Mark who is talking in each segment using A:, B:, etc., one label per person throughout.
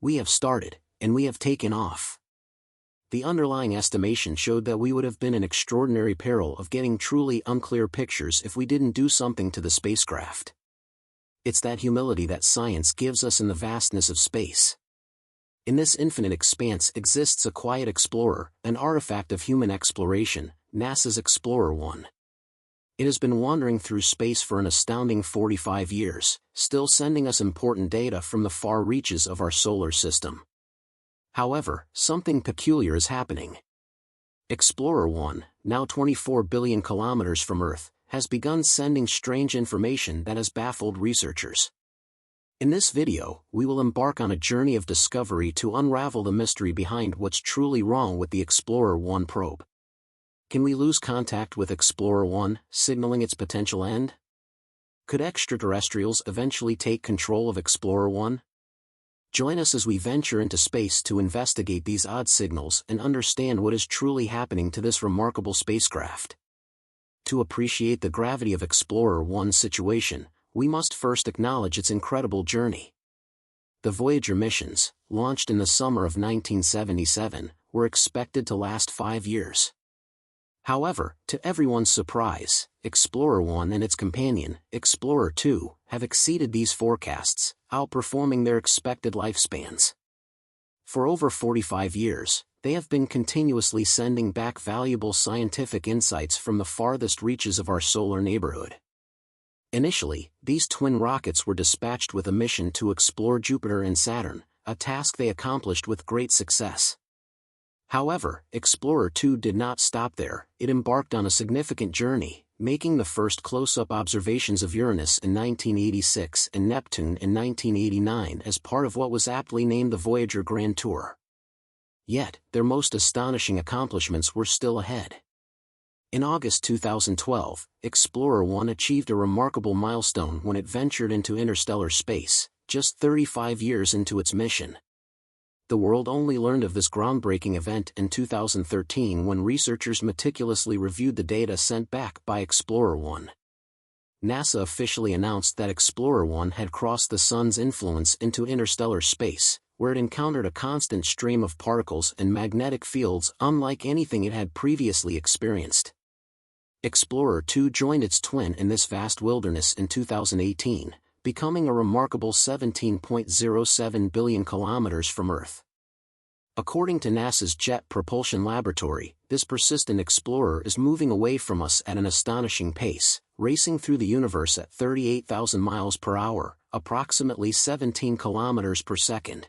A: We have started, and we have taken off. The underlying estimation showed that we would have been in extraordinary peril of getting truly unclear pictures if we didn't do something to the spacecraft. It's that humility that science gives us in the vastness of space. In this infinite expanse exists a quiet explorer, an artifact of human exploration, NASA's Explorer 1. It has been wandering through space for an astounding 45 years, still sending us important data from the far reaches of our solar system. However, something peculiar is happening. Explorer 1, now 24 billion kilometers from Earth, has begun sending strange information that has baffled researchers. In this video, we will embark on a journey of discovery to unravel the mystery behind what's truly wrong with the Explorer 1 probe. Can we lose contact with Explorer 1, signaling its potential end? Could extraterrestrials eventually take control of Explorer 1? Join us as we venture into space to investigate these odd signals and understand what is truly happening to this remarkable spacecraft. To appreciate the gravity of Explorer 1's situation, we must first acknowledge its incredible journey. The Voyager missions, launched in the summer of 1977, were expected to last 5 years. However, to everyone's surprise, Explorer 1 and its companion, Explorer 2, have exceeded these forecasts, outperforming their expected lifespans. For over 45 years, they have been continuously sending back valuable scientific insights from the farthest reaches of our solar neighborhood. Initially, these twin rockets were dispatched with a mission to explore Jupiter and Saturn, a task they accomplished with great success. However, Explorer 2 did not stop there. It embarked on a significant journey, making the first close-up observations of Uranus in 1986 and Neptune in 1989 as part of what was aptly named the Voyager Grand Tour. Yet, their most astonishing accomplishments were still ahead. In August 2012, Explorer 1 achieved a remarkable milestone when it ventured into interstellar space, just 35 years into its mission. The world only learned of this groundbreaking event in 2013 when researchers meticulously reviewed the data sent back by Explorer 1. NASA officially announced that Explorer 1 had crossed the Sun's influence into interstellar space, where it encountered a constant stream of particles and magnetic fields unlike anything it had previously experienced. Explorer 2 joined its twin in this vast wilderness in 2018, becoming a remarkable 17.07 billion kilometers from Earth. According to NASA's Jet Propulsion Laboratory, this persistent explorer is moving away from us at an astonishing pace, racing through the universe at 38,000 miles per hour, approximately 17 kilometers per second.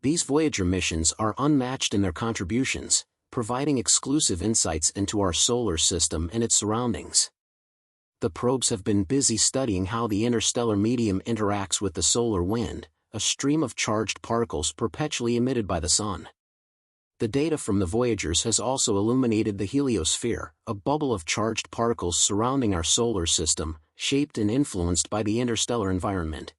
A: These Voyager missions are unmatched in their contributions, providing exclusive insights into our solar system and its surroundings. The probes have been busy studying how the interstellar medium interacts with the solar wind, a stream of charged particles perpetually emitted by the Sun. The data from the Voyagers has also illuminated the heliosphere, a bubble of charged particles surrounding our solar system, shaped and influenced by the interstellar environment.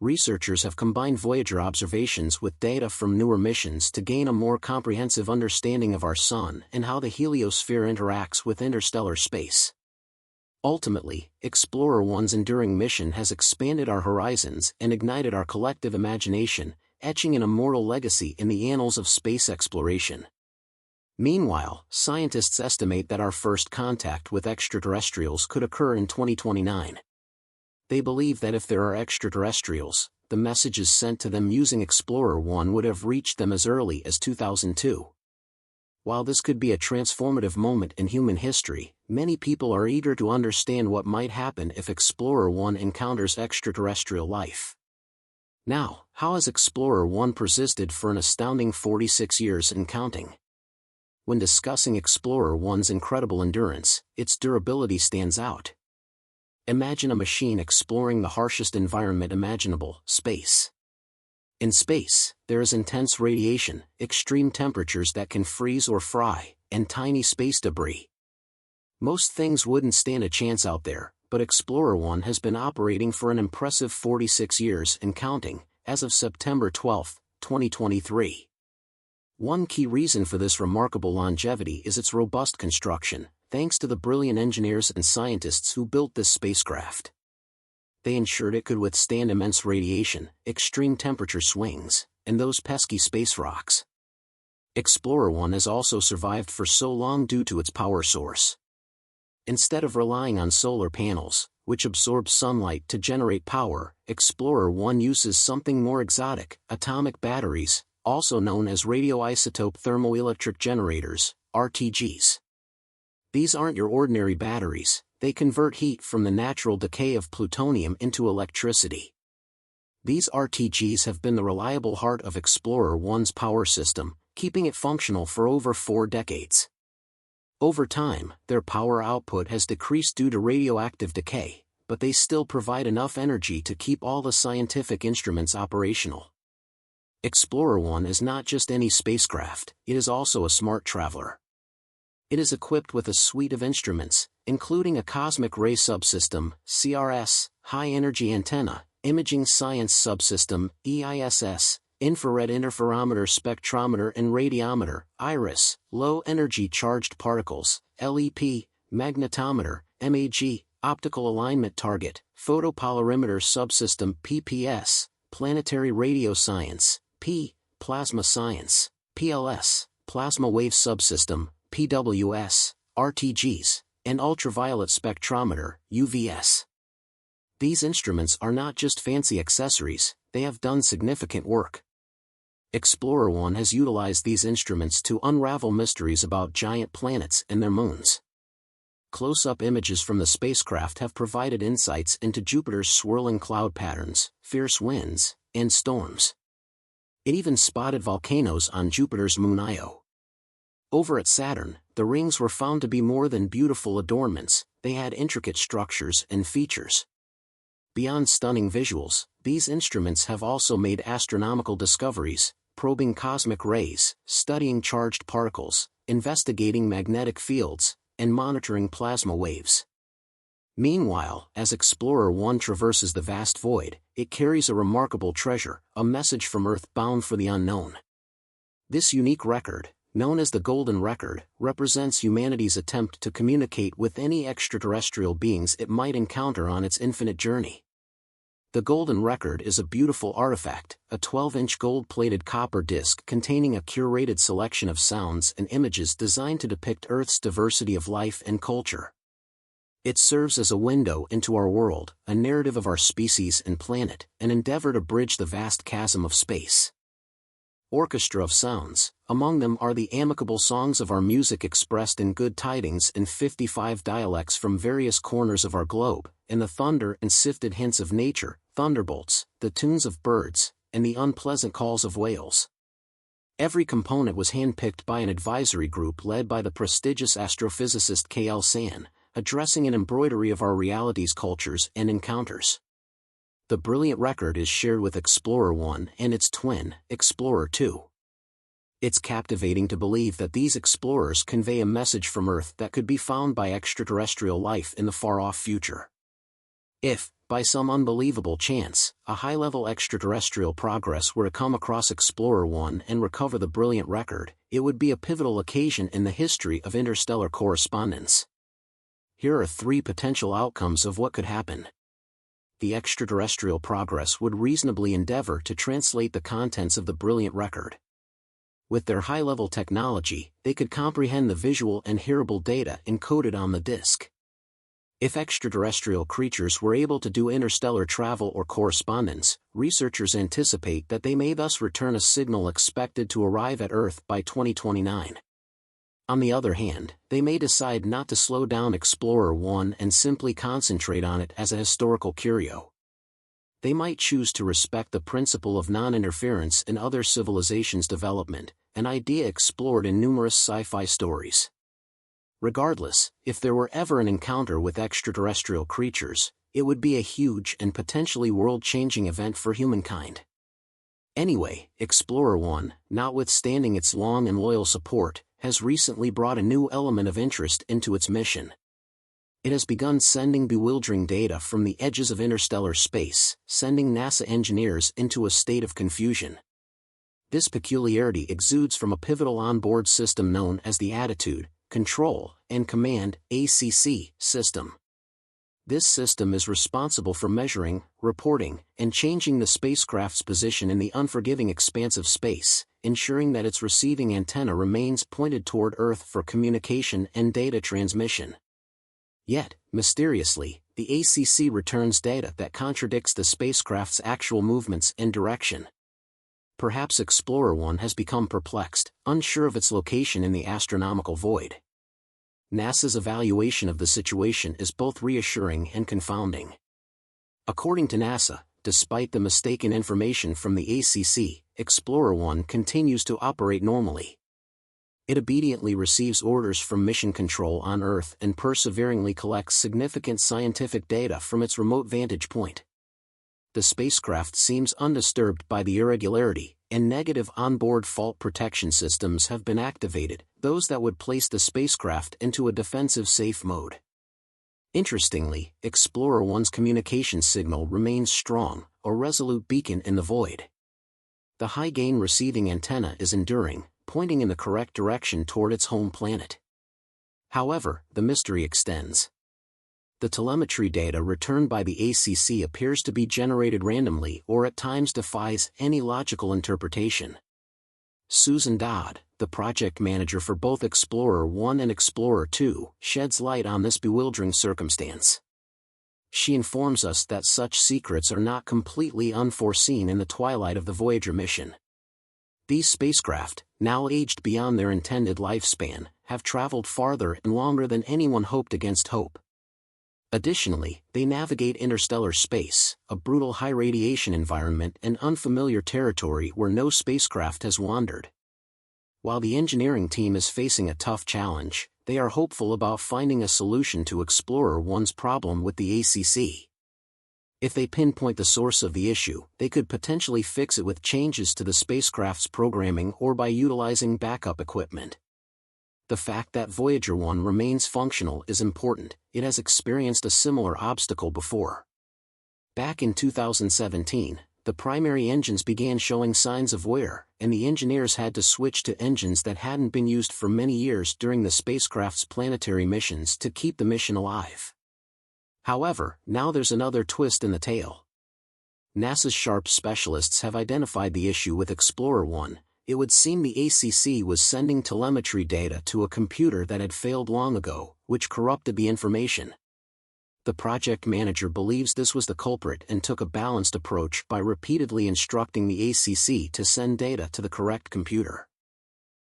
A: Researchers have combined Voyager observations with data from newer missions to gain a more comprehensive understanding of our Sun and how the heliosphere interacts with interstellar space. Ultimately, Explorer 1's enduring mission has expanded our horizons and ignited our collective imagination, etching an immortal legacy in the annals of space exploration. Meanwhile, scientists estimate that our first contact with extraterrestrials could occur in 2029. They believe that if there are extraterrestrials, the messages sent to them using Explorer 1 would have reached them as early as 2002. While this could be a transformative moment in human history, many people are eager to understand what might happen if Explorer 1 encounters extraterrestrial life. Now, how has Explorer 1 persisted for an astounding 46 years and counting? When discussing Explorer 1's incredible endurance, its durability stands out. Imagine a machine exploring the harshest environment imaginable, space. In space, there is intense radiation, extreme temperatures that can freeze or fry, and tiny space debris. Most things wouldn't stand a chance out there, but Explorer 1 has been operating for an impressive 46 years and counting, as of September 12, 2023. One key reason for this remarkable longevity is its robust construction, thanks to the brilliant engineers and scientists who built this spacecraft. They ensured it could withstand immense radiation, extreme temperature swings, and those pesky space rocks. Explorer 1 has also survived for so long due to its power source. Instead of relying on solar panels, which absorb sunlight to generate power, Explorer 1 uses something more exotic: atomic batteries, also known as radioisotope thermoelectric generators, RTGs. These aren't your ordinary batteries, they convert heat from the natural decay of plutonium into electricity. These RTGs have been the reliable heart of Explorer 1's power system, keeping it functional for over 4 decades. Over time, their power output has decreased due to radioactive decay, but they still provide enough energy to keep all the scientific instruments operational. Explorer 1 is not just any spacecraft, it is also a smart traveler. It is equipped with a suite of instruments, including a cosmic ray subsystem, CRS, high-energy antenna, imaging science subsystem, EISS, infrared interferometer spectrometer and radiometer, IRIS, low-energy charged particles, LEP, magnetometer, MAG, optical alignment target, photopolarimeter subsystem PPS, planetary radio science, plasma science, PLS, plasma wave subsystem, PWS, RTGs, and ultraviolet spectrometer, UVS. These instruments are not just fancy accessories, they have done significant work. Explorer 1 has utilized these instruments to unravel mysteries about giant planets and their moons. Close-up images from the spacecraft have provided insights into Jupiter's swirling cloud patterns, fierce winds, and storms. It even spotted volcanoes on Jupiter's moon Io. Over at Saturn, the rings were found to be more than beautiful adornments, they had intricate structures and features. Beyond stunning visuals, these instruments have also made astronomical discoveries, probing cosmic rays, studying charged particles, investigating magnetic fields, and monitoring plasma waves. Meanwhile, as Explorer 1 traverses the vast void, it carries a remarkable treasure, a message from Earth bound for the unknown. This unique record, known as the Golden Record, represents humanity's attempt to communicate with any extraterrestrial beings it might encounter on its infinite journey. The Golden Record is a beautiful artifact, a 12-inch gold-plated copper disc containing a curated selection of sounds and images designed to depict Earth's diversity of life and culture. It serves as a window into our world, a narrative of our species and planet, an endeavor to bridge the vast chasm of space. Orchestra of sounds, among them are the amicable songs of our music expressed in good tidings in 55 dialects from various corners of our globe, and the thunder and sifted hints of nature, thunderbolts, the tunes of birds, and the unpleasant calls of whales. Every component was handpicked by an advisory group led by the prestigious astrophysicist K.L. San, addressing an embroidery of our realities, cultures, and encounters. The brilliant record is shared with Explorer 1 and its twin, Explorer 2. It's captivating to believe that these explorers convey a message from Earth that could be found by extraterrestrial life in the far-off future. If, by some unbelievable chance, a high-level extraterrestrial progress were to come across Explorer 1 and recover the brilliant record, it would be a pivotal occasion in the history of interstellar correspondence. Here are 3 potential outcomes of what could happen. The extraterrestrial progress would reasonably endeavor to translate the contents of the brilliant record. With their high-level technology, they could comprehend the visual and hearable data encoded on the disk. If extraterrestrial creatures were able to do interstellar travel or correspondence, researchers anticipate that they may thus return a signal expected to arrive at Earth by 2029. On the other hand, they may decide not to slow down Explorer 1 and simply concentrate on it as a historical curio. They might choose to respect the principle of non-interference in other civilizations' development, an idea explored in numerous sci-fi stories. Regardless, if there were ever an encounter with extraterrestrial creatures, it would be a huge and potentially world-changing event for humankind. Anyway, Explorer 1, notwithstanding its long and loyal support, has recently brought a new element of interest into its mission. It has begun sending bewildering data from the edges of interstellar space, sending NASA engineers into a state of confusion. This peculiarity exudes from a pivotal onboard system known as the Attitude, Control, and Command (ACC) system. This system is responsible for measuring, reporting, and changing the spacecraft's position in the unforgiving expanse of space, ensuring that its receiving antenna remains pointed toward Earth for communication and data transmission. Yet, mysteriously, the ACC returns data that contradicts the spacecraft's actual movements and direction. Perhaps Explorer 1 has become perplexed, unsure of its location in the astronomical void. NASA's evaluation of the situation is both reassuring and confounding. According to NASA, despite the mistaken information from the ACC, Explorer 1 continues to operate normally. It obediently receives orders from Mission Control on Earth and perseveringly collects significant scientific data from its remote vantage point. The spacecraft seems undisturbed by the irregularity, and negative onboard fault protection systems have been activated, those that would place the spacecraft into a defensive safe mode. Interestingly, Explorer 1's communication signal remains strong, a resolute beacon in the void. The high-gain receiving antenna is enduring, pointing in the correct direction toward its home planet. However, the mystery extends. The telemetry data returned by the ACC appears to be generated randomly or at times defies any logical interpretation. Susan Dodd, the project manager for both Explorer 1 and Explorer 2, sheds light on this bewildering circumstance. She informs us that such secrets are not completely unforeseen in the twilight of the Voyager mission. These spacecraft, now aged beyond their intended lifespan, have traveled farther and longer than anyone hoped against hope. Additionally, they navigate interstellar space, a brutal high-radiation environment and unfamiliar territory where no spacecraft has wandered. While the engineering team is facing a tough challenge, they are hopeful about finding a solution to Explorer 1's problem with the ACC. If they pinpoint the source of the issue, they could potentially fix it with changes to the spacecraft's programming or by utilizing backup equipment. The fact that Voyager 1 remains functional is important. It has experienced a similar obstacle before. Back in 2017, the primary engines began showing signs of wear, and the engineers had to switch to engines that hadn't been used for many years during the spacecraft's planetary missions to keep the mission alive. However, now there's another twist in the tale. NASA's sharp specialists have identified the issue with Explorer 1. It would seem the ACC was sending telemetry data to a computer that had failed long ago, which corrupted the information. The project manager believes this was the culprit and took a balanced approach by repeatedly instructing the ACC to send data to the correct computer.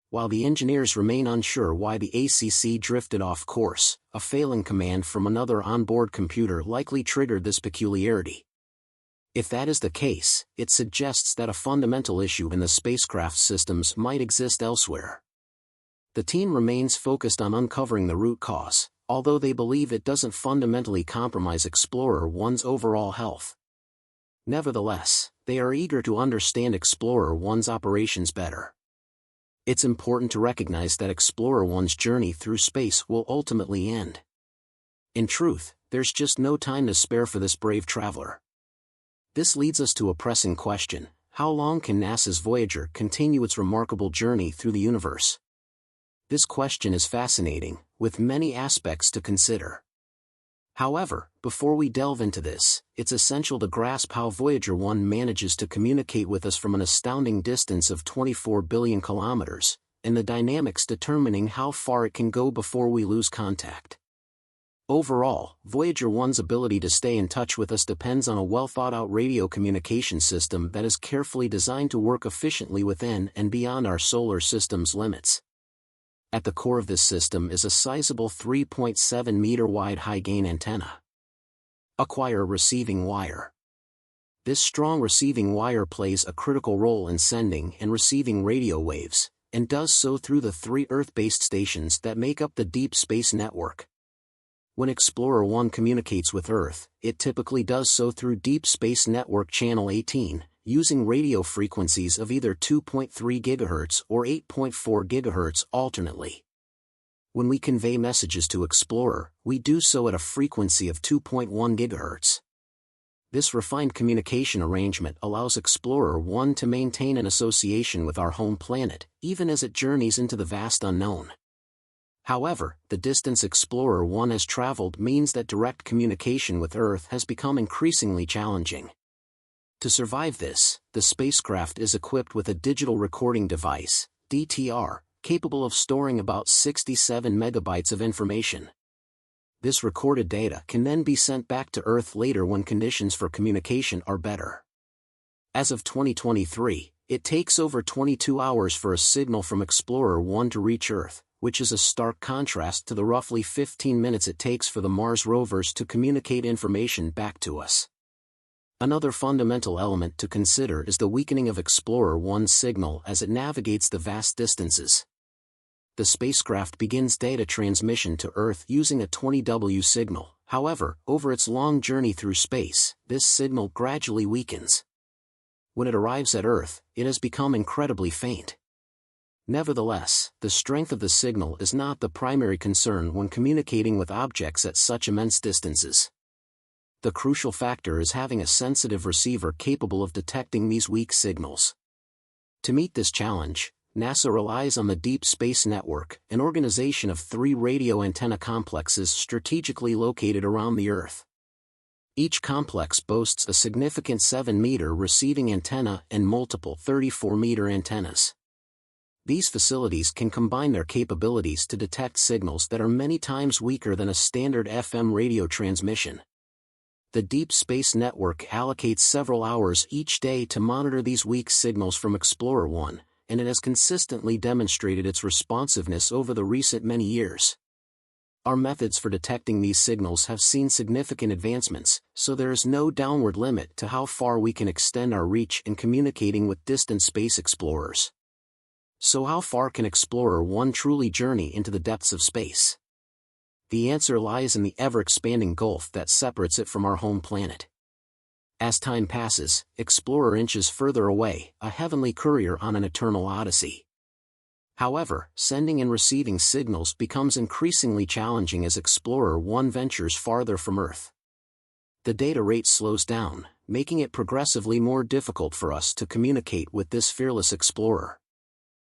A: While the engineers remain unsure why the ACC drifted off course, a failing command from another onboard computer likely triggered this peculiarity. If that is the case, it suggests that a fundamental issue in the spacecraft systems might exist elsewhere. The team remains focused on uncovering the root cause, although they believe it doesn't fundamentally compromise Explorer 1's overall health. Nevertheless, they are eager to understand Explorer 1's operations better. It's important to recognize that Explorer 1's journey through space will ultimately end. In truth, there's just no time to spare for this brave traveler. This leads us to a pressing question: how long can NASA's Voyager continue its remarkable journey through the universe? This question is fascinating, with many aspects to consider. However, before we delve into this, it's essential to grasp how Voyager 1 manages to communicate with us from an astounding distance of 24 billion kilometers, and the dynamics determining how far it can go before we lose contact. Overall, Voyager 1's ability to stay in touch with us depends on a well-thought-out radio communication system that is carefully designed to work efficiently within and beyond our solar system's limits. At the core of this system is a sizable 3.7-meter-wide high-gain antenna. Acquire receiving wire. This strong receiving wire plays a critical role in sending and receiving radio waves, and does so through the 3 Earth-based stations that make up the Deep Space Network. When Explorer 1 communicates with Earth, it typically does so through Deep Space Network Channel 18, using radio frequencies of either 2.3 GHz or 8.4 GHz alternately. When we convey messages to Explorer, we do so at a frequency of 2.1 GHz. This refined communication arrangement allows Explorer 1 to maintain an association with our home planet, even as it journeys into the vast unknown. However, the distance Explorer 1 has traveled means that direct communication with Earth has become increasingly challenging. To survive this, the spacecraft is equipped with a digital recording device, DTR, capable of storing about 67 megabytes of information. This recorded data can then be sent back to Earth later when conditions for communication are better. As of 2023, it takes over 22 hours for a signal from Explorer 1 to reach Earth, which is a stark contrast to the roughly 15 minutes it takes for the Mars rovers to communicate information back to us. Another fundamental element to consider is the weakening of Explorer 1's signal as it navigates the vast distances. The spacecraft begins data transmission to Earth using a 20W signal. However, over its long journey through space, this signal gradually weakens. When it arrives at Earth, it has become incredibly faint. Nevertheless, the strength of the signal is not the primary concern when communicating with objects at such immense distances. The crucial factor is having a sensitive receiver capable of detecting these weak signals. To meet this challenge, NASA relies on the Deep Space Network, an organization of 3 radio antenna complexes strategically located around the Earth. Each complex boasts a significant 7-meter receiving antenna and multiple 34-meter antennas. These facilities can combine their capabilities to detect signals that are many times weaker than a standard FM radio transmission. The Deep Space Network allocates several hours each day to monitor these weak signals from Explorer 1, and it has consistently demonstrated its responsiveness over the recent many years. Our methods for detecting these signals have seen significant advancements, so there is no downward limit to how far we can extend our reach in communicating with distant space explorers. So how far can Explorer 1 truly journey into the depths of space? The answer lies in the ever-expanding gulf that separates it from our home planet. As time passes, Explorer inches further away, a heavenly courier on an eternal odyssey. However, sending and receiving signals becomes increasingly challenging as Explorer 1 ventures farther from Earth. The data rate slows down, making it progressively more difficult for us to communicate with this fearless explorer.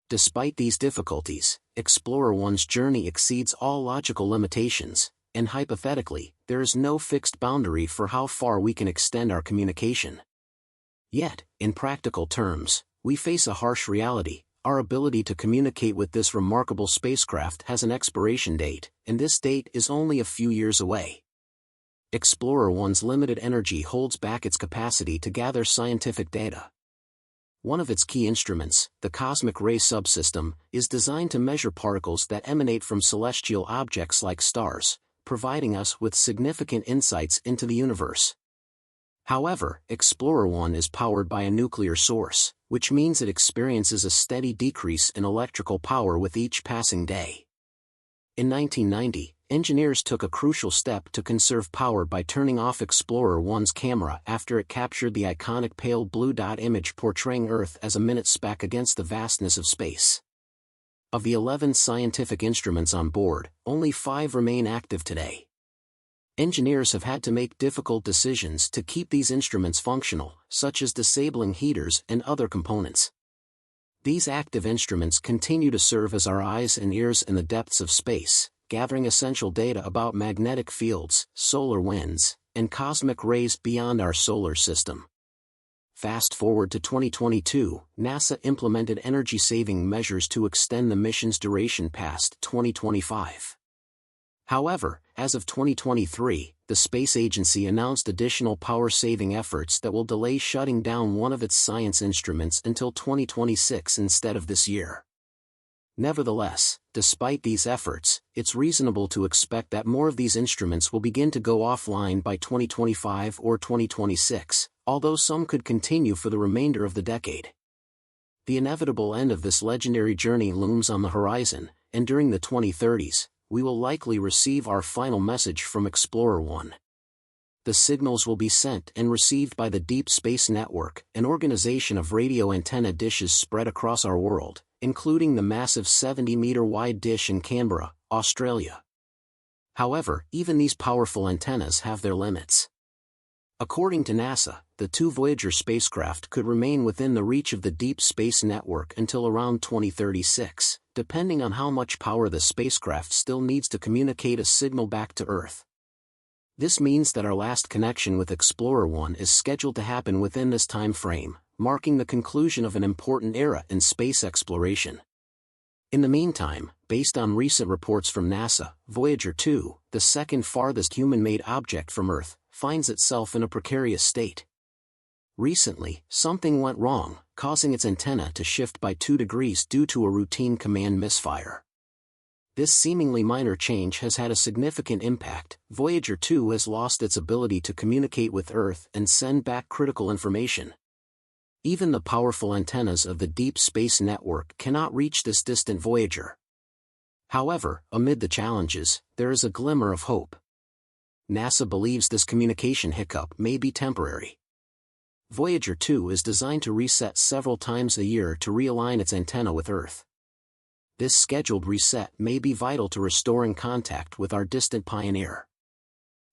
A: Despite these difficulties, Explorer 1's journey exceeds all logical limitations, and hypothetically, there is no fixed boundary for how far we can extend our communication. Yet, in practical terms, we face a harsh reality. Our ability to communicate with this remarkable spacecraft has an expiration date, and this date is only a few years away. Explorer 1's limited energy holds back its capacity to gather scientific data. One of its key instruments, the cosmic ray subsystem, is designed to measure particles that emanate from celestial objects like stars, providing us with significant insights into the universe. However, Explorer 1 is powered by a nuclear source, which means it experiences a steady decrease in electrical power with each passing day. In 1990, engineers took a crucial step to conserve power by turning off Explorer 1's camera after it captured the iconic pale blue dot image portraying Earth as a minute speck against the vastness of space. Of the 11 scientific instruments on board, only 5 remain active today. Engineers have had to make difficult decisions to keep these instruments functional, such as disabling heaters and other components. These active instruments continue to serve as our eyes and ears in the depths of space, gathering essential data about magnetic fields, solar winds, and cosmic rays beyond our solar system. Fast forward to 2022, NASA implemented energy-saving measures to extend the mission's duration past 2025. However, as of 2023, the space agency announced additional power-saving efforts that will delay shutting down one of its science instruments until 2026 instead of this year. Nevertheless, despite these efforts, it's reasonable to expect that more of these instruments will begin to go offline by 2025 or 2026, although some could continue for the remainder of the decade. The inevitable end of this legendary journey looms on the horizon, and during the 2030s, we will likely receive our final message from Explorer 1. The signals will be sent and received by the Deep Space Network, an organization of radio antenna dishes spread across our world, including the massive 70-meter-wide dish in Canberra, Australia. However, even these powerful antennas have their limits. According to NASA, the two Voyager spacecraft could remain within the reach of the Deep Space Network until around 2036, depending on how much power the spacecraft still needs to communicate a signal back to Earth. This means that our last connection with Explorer 1 is scheduled to happen within this time frame, marking the conclusion of an important era in space exploration. In the meantime, based on recent reports from NASA, Voyager 2, the second farthest human-made object from Earth, finds itself in a precarious state. Recently, something went wrong, causing its antenna to shift by 2 degrees due to a routine command misfire. This seemingly minor change has had a significant impact. Voyager 2 has lost its ability to communicate with Earth and send back critical information. Even the powerful antennas of the Deep Space Network cannot reach this distant Voyager. However, amid the challenges, there is a glimmer of hope. NASA believes this communication hiccup may be temporary. Voyager 2 is designed to reset several times a year to realign its antenna with Earth. This scheduled reset may be vital to restoring contact with our distant pioneer.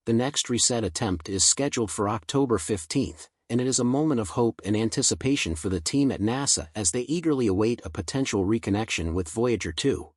A: The next reset attempt is scheduled for October 15th, and it is a moment of hope and anticipation for the team at NASA as they eagerly await a potential reconnection with Voyager 2.